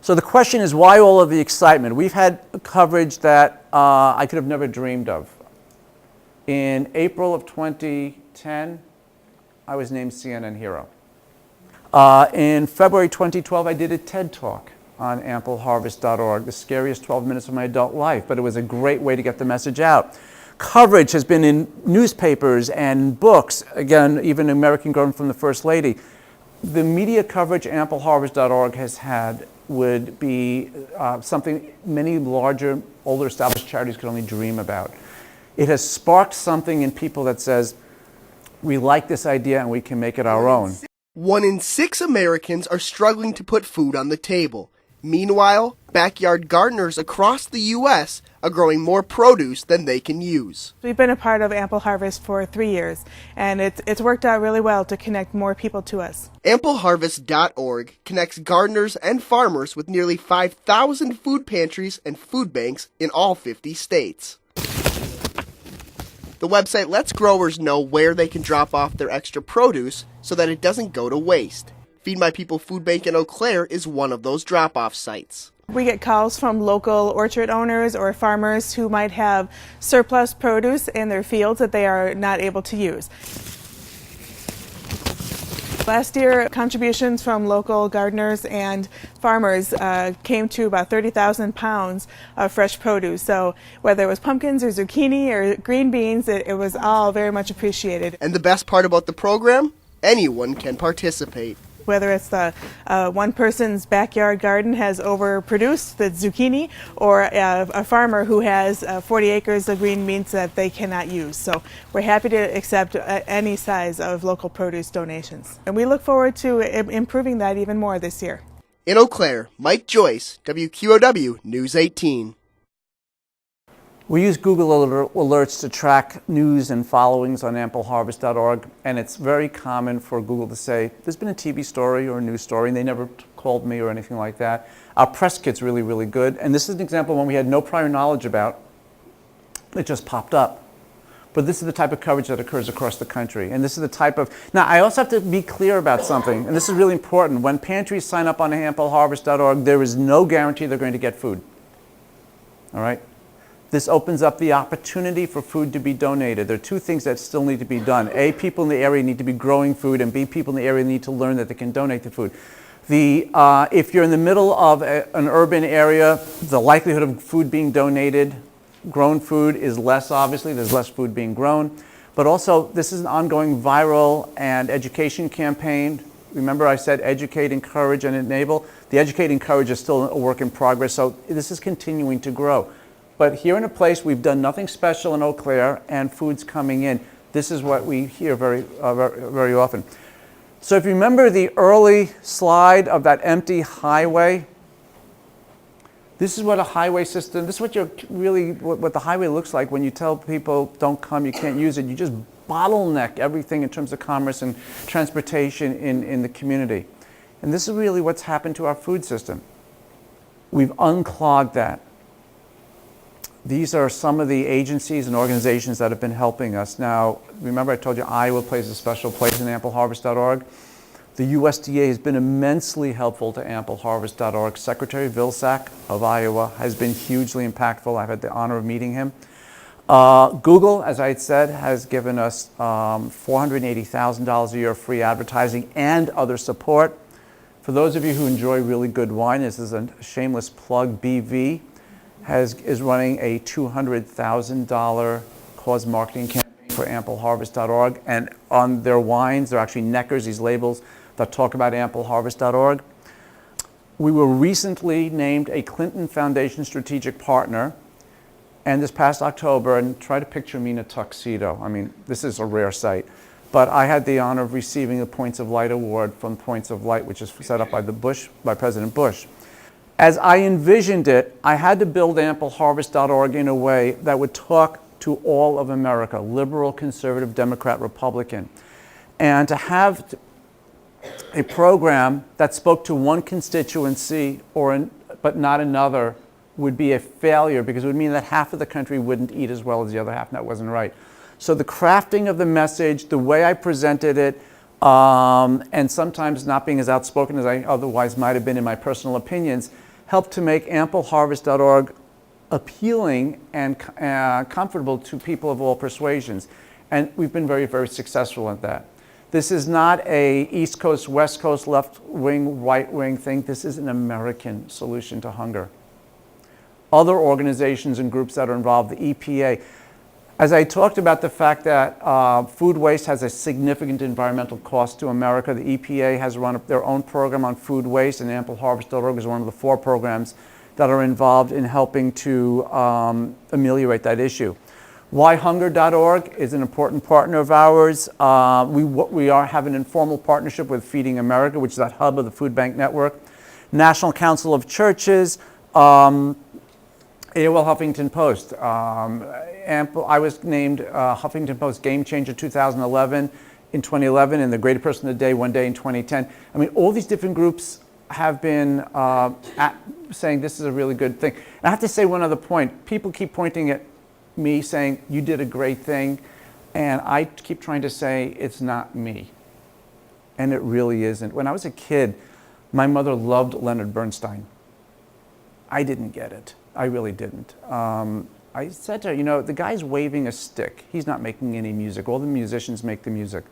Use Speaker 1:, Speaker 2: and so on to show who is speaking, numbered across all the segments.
Speaker 1: So the question is, why all of the excitement? We've had coverage that I could have never dreamed of. In April of 2010, I was named CNN Hero. In February 2012, I did a TED Talk on ampleharvest.org, the scariest 12 minutes of my adult life, but it was a great way to get the message out. Coverage has been in newspapers and books, again, even American Grown from the First Lady. The media coverage ampleharvest.org has had would be something many larger, older established charities could only dream about. It has sparked something in people that says, we like this idea and we can make it our own.
Speaker 2: 1 in 6 Americans are struggling to put food on the table. Meanwhile, backyard gardeners across the U.S. are growing more produce than they can use.
Speaker 3: We've been a part of Ample Harvest for 3 years, and it's worked out really well to connect more people to us.
Speaker 2: Ampleharvest.org connects gardeners and farmers with nearly 5,000 food pantries and food banks in all 50 states. The website lets growers know where they can drop off their extra produce so that it doesn't go to waste. Feed My People Food Bank in Eau Claire is one of those drop-off sites.
Speaker 3: We get calls from local orchard owners or farmers who might have surplus produce in their fields that they are not able to use. Last year, contributions from local gardeners and farmers came to about 30,000 pounds of fresh produce. So whether it was pumpkins or zucchini or green beans, it was all very much appreciated.
Speaker 2: And the best part about the program? Anyone can participate.
Speaker 3: Whether it's the one person's backyard garden has overproduced the zucchini, or a farmer who has 40 acres of green beans that they cannot use. So we're happy to accept any size of local produce donations. And we look forward to improving that even more this year.
Speaker 2: In Eau Claire, Mike Joyce, WQOW News 18.
Speaker 1: We use Google Alerts to track news and followings on ampleharvest.org, and it's very common for Google to say, there's been a TV story or a news story, and they never called me or anything like that. Our press kit's really, really good, and this is an example of one we had no prior knowledge about. It just popped up. But this is the type of coverage that occurs across the country, and this is the type of... Now, I also have to be clear about something, and this is really important. When pantries sign up on ampleharvest.org, there is no guarantee they're going to get food. All right? This opens up the opportunity for food to be donated. There are two things that still need to be done. A, people in the area need to be growing food, and B, people in the area need to learn that they can donate the food. If you're in the middle of an urban area, the likelihood of food being donated, grown food, is less, obviously. There's less food being grown. But also, this is an ongoing viral and education campaign. Remember I said educate, encourage, and enable? The educate, encourage is still a work in progress, so this is continuing to grow. But here in a place, we've done nothing special in Eau Claire, and food's coming in. This is what we hear very often. So if you remember the early slide of that empty highway, this is what a highway system, this is what what the highway looks like when you tell people don't come, you can't use it. You just bottleneck everything in terms of commerce and transportation in the community. And this is really what's happened to our food system. We've unclogged that. These are some of the agencies and organizations that have been helping us. Now, remember I told you Iowa plays a special place in ampleharvest.org? The USDA has been immensely helpful to ampleharvest.org. Secretary Vilsack of Iowa has been hugely impactful. I've had the honor of meeting him. Google, as I had said, has given us $480,000 a year of free advertising and other support. For those of you who enjoy really good wine, this is a shameless plug, BV is running a $200,000 cause marketing campaign for ampleharvest.org, and on their wines, they're actually neckers, these labels that talk about ampleharvest.org. We were recently named a Clinton Foundation strategic partner, and this past October, and try to picture me in a tuxedo. I mean, this is a rare sight, but I had the honor of receiving the Points of Light Award from Points of Light, which is set up by President Bush. As I envisioned it, I had to build ampleharvest.org in a way that would talk to all of America, liberal, conservative, Democrat, Republican. And to have a program that spoke to one constituency but not another would be a failure, because it would mean that half of the country wouldn't eat as well as the other half, and that wasn't right. So the crafting of the message, the way I presented it, and sometimes not being as outspoken as I otherwise might have been in my personal opinions, helped to make ampleharvest.org appealing and comfortable to people of all persuasions. And we've been very, very successful at that. This is not a East Coast, West Coast, left wing, right wing thing. This is an American solution to hunger. Other organizations and groups that are involved, the EPA. As I talked about the fact that food waste has a significant environmental cost to America, the EPA has run their own program on food waste, and ampleharvest.org is one of the 4 programs that are involved in helping to ameliorate that issue. Whyhunger.org is an important partner of ours. We have an informal partnership with Feeding America, which is that hub of the Food Bank Network. National Council of Churches, AOL Huffington Post. I was named Huffington Post Game Changer 2011 in 2011 and the Greatest Person of the Day one day in 2010. I mean, all these different groups have been saying this is a really good thing. And I have to say one other point. People keep pointing at me saying, you did a great thing. And I keep trying to say, it's not me. And it really isn't. When I was a kid, my mother loved Leonard Bernstein. I didn't get it. I really didn't. I said to her, you know, the guy's waving a stick. He's not making any music. All the musicians make the music.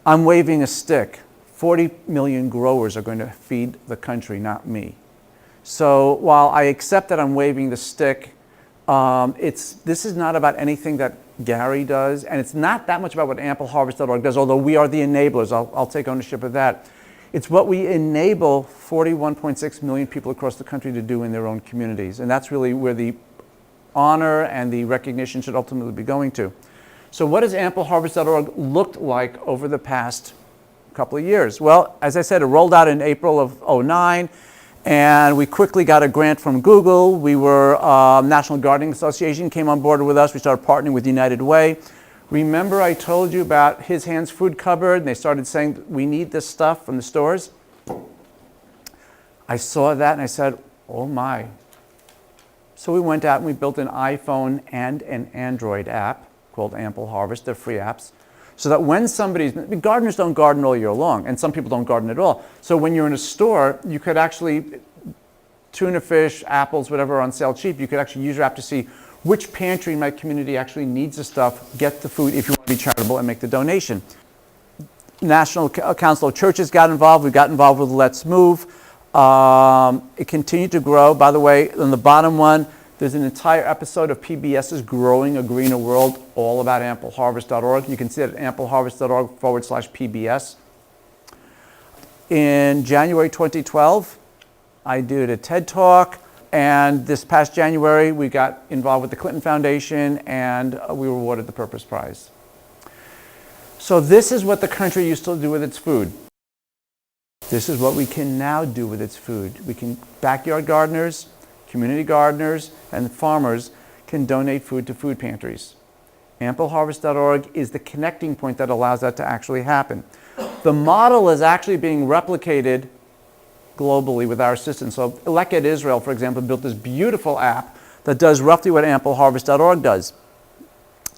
Speaker 1: I'm waving a stick. 40 million growers are going to feed the country, not me. So while I accept that I'm waving the stick, this is not about anything that Gary does, and it's not that much about what ampleharvest.org does, although we are the enablers. I'll take ownership of that. It's what we enable 41.6 million people across the country to do in their own communities, and that's really where the honor and the recognition should ultimately be going to. So what has ampleharvest.org looked like over the past couple of years? Well, as I said, it rolled out in April of '09, and we quickly got a grant from Google. We were, National Gardening Association came on board with us. We started partnering with United Way. Remember I told you about His Hands Food Cupboard, and they started saying, we need this stuff from the stores? I saw that and I said, oh my. So we went out and we built an iPhone and an Android app called Ample Harvest. They're free apps. So that when gardeners don't garden all year long, and some people don't garden at all. So when you're in a store, you could actually, tuna fish, apples, whatever are on sale cheap, you could actually use your app to see which pantry in my community actually needs the stuff, get the food if you want to be charitable and make the donation. National Council of Churches got involved. We got involved with Let's Move. It continued to grow. By the way, on the bottom one, there's an entire episode of PBS's Growing a Greener World, all about ampleharvest.org. You can see it at ampleharvest.org/PBS. In January 2012, I did a TED Talk, and this past January, we got involved with the Clinton Foundation, and we were awarded the Purpose Prize. So this is what the country used to do with its food. This is what we can now do with its food. Backyard gardeners, community gardeners, and farmers can donate food to food pantries. Ampleharvest.org is the connecting point that allows that to actually happen. The model is actually being replicated globally with our assistance. So Leket Israel, for example, built this beautiful app that does roughly what ampleharvest.org does.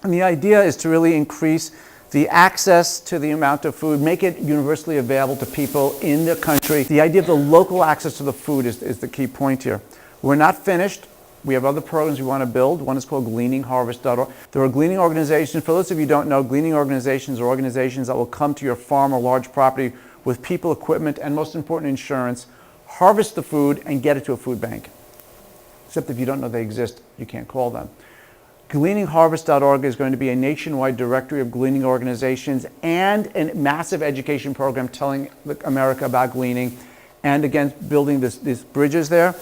Speaker 1: And the idea is to really increase the access to the amount of food, make it universally available to people in the country. The idea of the local access to the food is the key point here. We're not finished. We have other programs we want to build. One is called gleaningharvest.org. There are gleaning organizations. For those of you who don't know, gleaning organizations are organizations that will come to your farm or large property with people, equipment, and most important, insurance, harvest the food, and get it to a food bank. Except if you don't know they exist, you can't call them. Gleaningharvest.org is going to be a nationwide directory of gleaning organizations and a massive education program telling America about gleaning, and again, building these bridges there.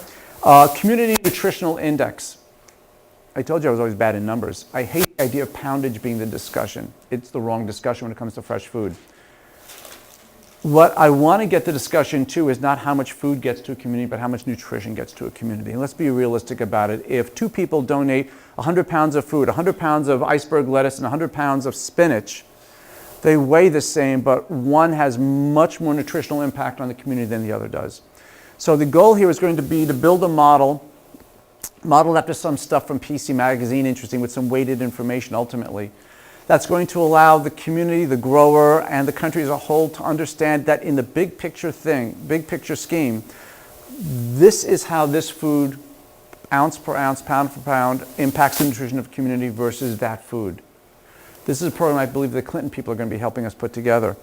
Speaker 1: Community Nutritional Index. I told you I was always bad in numbers. I hate the idea of poundage being the discussion. It's the wrong discussion when it comes to fresh food. What I want to get the discussion to is not how much food gets to a community, but how much nutrition gets to a community. And let's be realistic about it. If 2 people donate 100 pounds of food, 100 pounds of iceberg lettuce, and 100 pounds of spinach, they weigh the same, but one has much more nutritional impact on the community than the other does. So the goal here is going to be to build a model, modeled after some stuff from PC Magazine, interesting, with some weighted information ultimately, that's going to allow the community, the grower, and the country as a whole to understand that in the big picture scheme, This is how this food, ounce per ounce, pound for pound, impacts the nutrition of the community versus that food. This is a program I believe the Clinton people are going to be helping us put together.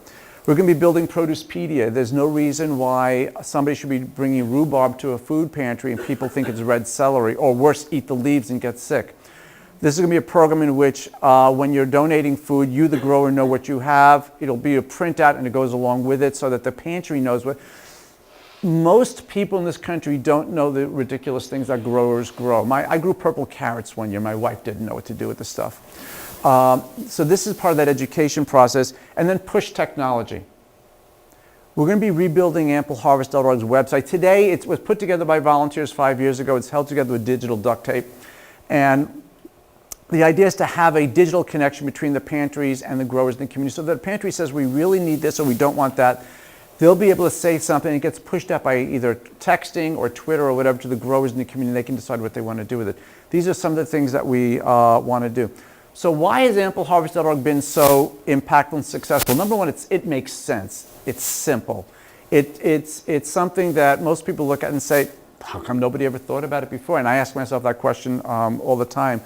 Speaker 1: We're going to be building Producepedia. There's no reason why somebody should be bringing rhubarb to a food pantry and people think it's red celery, or worse, eat the leaves and get sick. This is going to be a program in which when you're donating food, you, the grower, know what you have. It'll be a printout and it goes along with it so that the pantry knows what. Most people in this country don't know the ridiculous things that growers grow. I grew purple carrots one year. My wife didn't know what to do with the stuff. So this is part of that education process. And then push technology. We're going to be rebuilding ampleharvest.org's website. Today, it was put together by volunteers 5 years ago. It's held together with digital duct tape. And the idea is to have a digital connection between the pantries and the growers in the community. So that a pantry says, we really need this or we don't want that. They'll be able to say something. It gets pushed out by either texting or Twitter or whatever to the growers in the community. They can decide what they want to do with it. These are some of the things that we want to do. So why has ampleharvest.org been so impactful and successful? Number one, it makes sense. It's simple. It's something that most people look at and say, how come nobody ever thought about it before? And I ask myself that question all the time.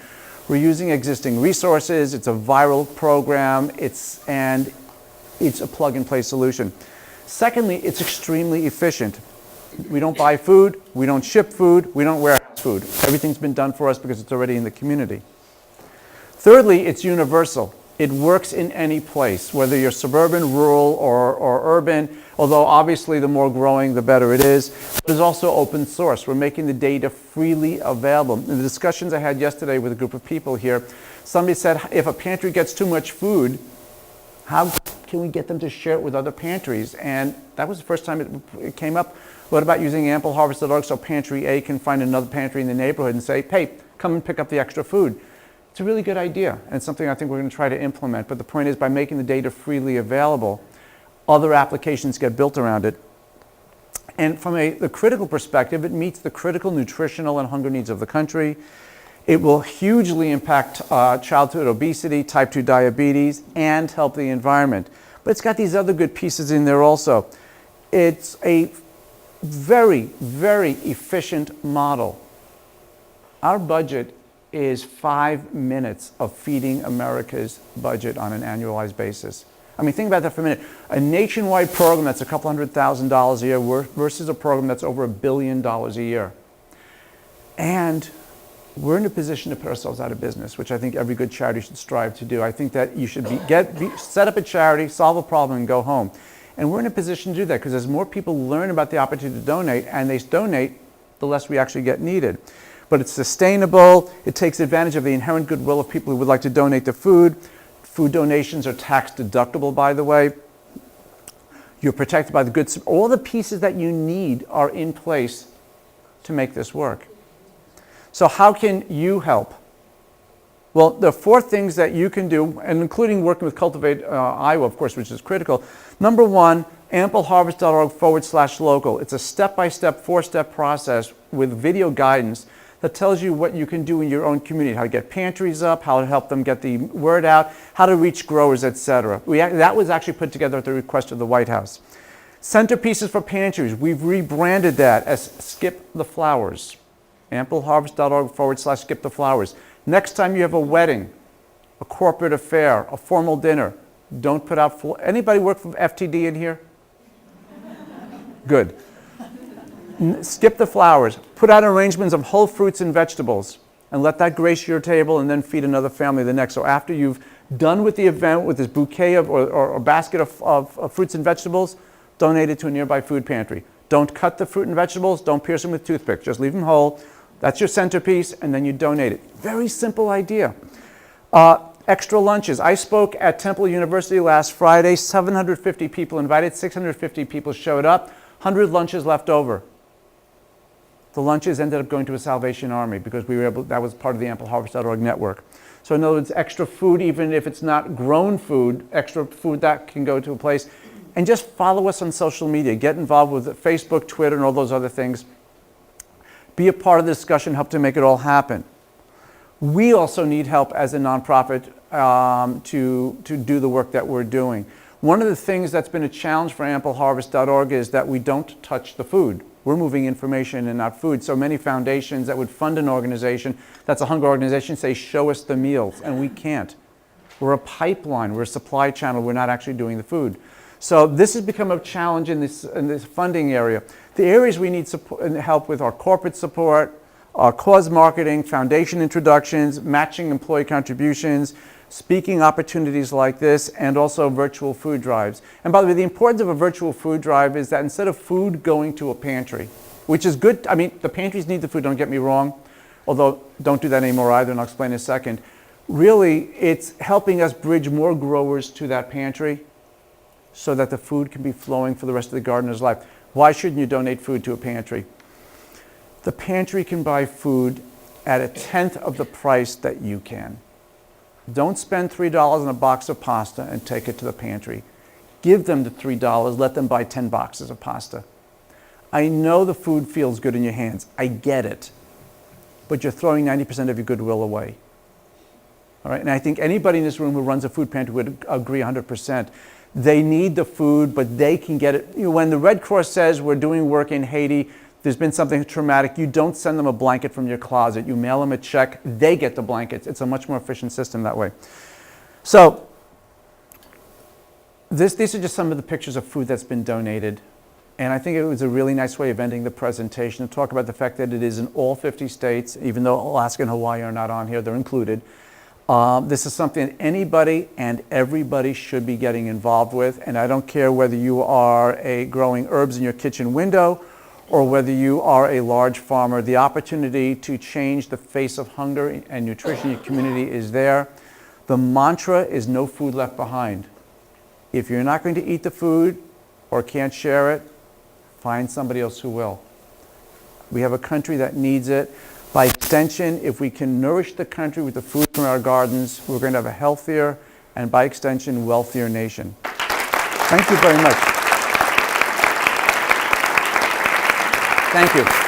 Speaker 1: We're using existing resources. It's a viral program. It's a plug-and-play solution. Secondly, it's extremely efficient. We don't buy food. We don't ship food. We don't warehouse food. Everything's been done for us because it's already in the community. Thirdly, it's universal. It works in any place, whether you're suburban, rural, or urban, although obviously the more growing, the better it is. But it's also open source. We're making the data freely available. In the discussions I had yesterday with a group of people here, somebody said, if a pantry gets too much food, how can we get them to share it with other pantries? And that was the first time it came up. What about using ampleharvest.org so Pantry A can find another pantry in the neighborhood and say, hey, come and pick up the extra food? It's a really good idea, and it's something I think we're going to try to implement. But the point is, by making the data freely available, other applications get built around it. And from the critical perspective, it meets the critical nutritional and hunger needs of the country. It will hugely impact childhood obesity, type 2 diabetes, and help the environment. But it's got these other good pieces in there also. It's a very, very efficient model. Our budget is 5 minutes of feeding America's budget on an annualized basis. I mean, think about that for a minute. A nationwide program that's a couple $100,000 a year versus a program that's over $1 billion a year. And we're in a position to put ourselves out of business, which I think every good charity should strive to do. I think that you should set up a charity, solve a problem, and go home. And we're in a position to do that because as more people learn about the opportunity to donate, and they donate, the less we actually get needed. But it's sustainable. It takes advantage of the inherent goodwill of people who would like to donate the food. Food donations are tax deductible, by the way. You're protected by the good. All the pieces that you need are in place to make this work. So how can you help? Well, there are 4 things that you can do, and including working with Cultivate Iowa, of course, which is critical. Number 1, ampleharvest.org/local. It's a step-by-step, 4-step process with video guidance that tells you what you can do in your own community, how to get pantries up, how to help them get the word out, how to reach growers, etc. That was actually put together at the request of the White House. Centerpieces for pantries. We've rebranded that as Skip the Flowers. ampleharvest.org/Skip the Flowers. Next time you have a wedding, a corporate affair, a formal dinner, don't put out anybody work for FTD in here? Good. Skip the flowers. Put out arrangements of whole fruits and vegetables and let that grace your table and then feed another family the next. So after you've done with the event with this bouquet of, or basket of fruits and vegetables, donate it to a nearby food pantry. Don't cut the fruit and vegetables. Don't pierce them with toothpicks. Just leave them whole. That's your centerpiece, and then you donate it. Very simple idea. Extra lunches. I spoke at Temple University last Friday. 750 people invited. 650 people showed up. 100 lunches left over. The lunches ended up going to a Salvation Army because we were able, that was part of the ampleharvest.org network. So in other words, extra food, even if it's not grown food, extra food that can go to a place. And just follow us on social media. Get involved with Facebook, Twitter, and all those other things. Be a part of the discussion, help to make it all happen. We also need help as a nonprofit to do the work that we're doing. One of the things that's been a challenge for ampleharvest.org is that we don't touch the food. We're moving information and not food. So many foundations that would fund an organization that's a hunger organization say, show us the meals, and we can't. We're a pipeline, we're a supply channel, we're not actually doing the food. So this has become a challenge in this funding area. The areas we need support and help with are corporate support, cause marketing, foundation introductions, matching employee contributions, speaking opportunities like this, and also virtual food drives. And by the way, the importance of a virtual food drive is that instead of food going to a pantry, which is good, I mean, the pantries need the food, don't get me wrong, although don't do that anymore either, and I'll explain in a second. Really, it's helping us bridge more growers to that pantry so that the food can be flowing for the rest of the gardener's life. Why shouldn't you donate food to a pantry? The pantry can buy food at 1/10 of the price that you can. Don't spend $3 on a box of pasta and take it to the pantry. Give them the $3, let them buy 10 boxes of pasta. I know the food feels good in your hands, I get it, but you're throwing 90% of your goodwill away. All right, and I think anybody in this room who runs a food pantry would agree 100%. They need the food, but they can get it. You know, when the Red Cross says we're doing work in Haiti, there's been something traumatic, you don't send them a blanket from your closet. You mail them a check, they get the blankets. It's a much more efficient system that way. So these are just some of the pictures of food that's been donated. And I think it was a really nice way of ending the presentation to talk about the fact that it is in all 50 states, even though Alaska and Hawaii are not on here, they're included. This is something that anybody and everybody should be getting involved with. And I don't care whether you are growing herbs in your kitchen window or whether you are a large farmer, the opportunity to change the face of hunger and nutrition in your community is there. The mantra is no food left behind. If you're not going to eat the food or can't share it, find somebody else who will. We have a country that needs it. By extension, if we can nourish the country with the food from our gardens, we're going to have a healthier and, by extension, wealthier nation. Thank you very much. Thank you.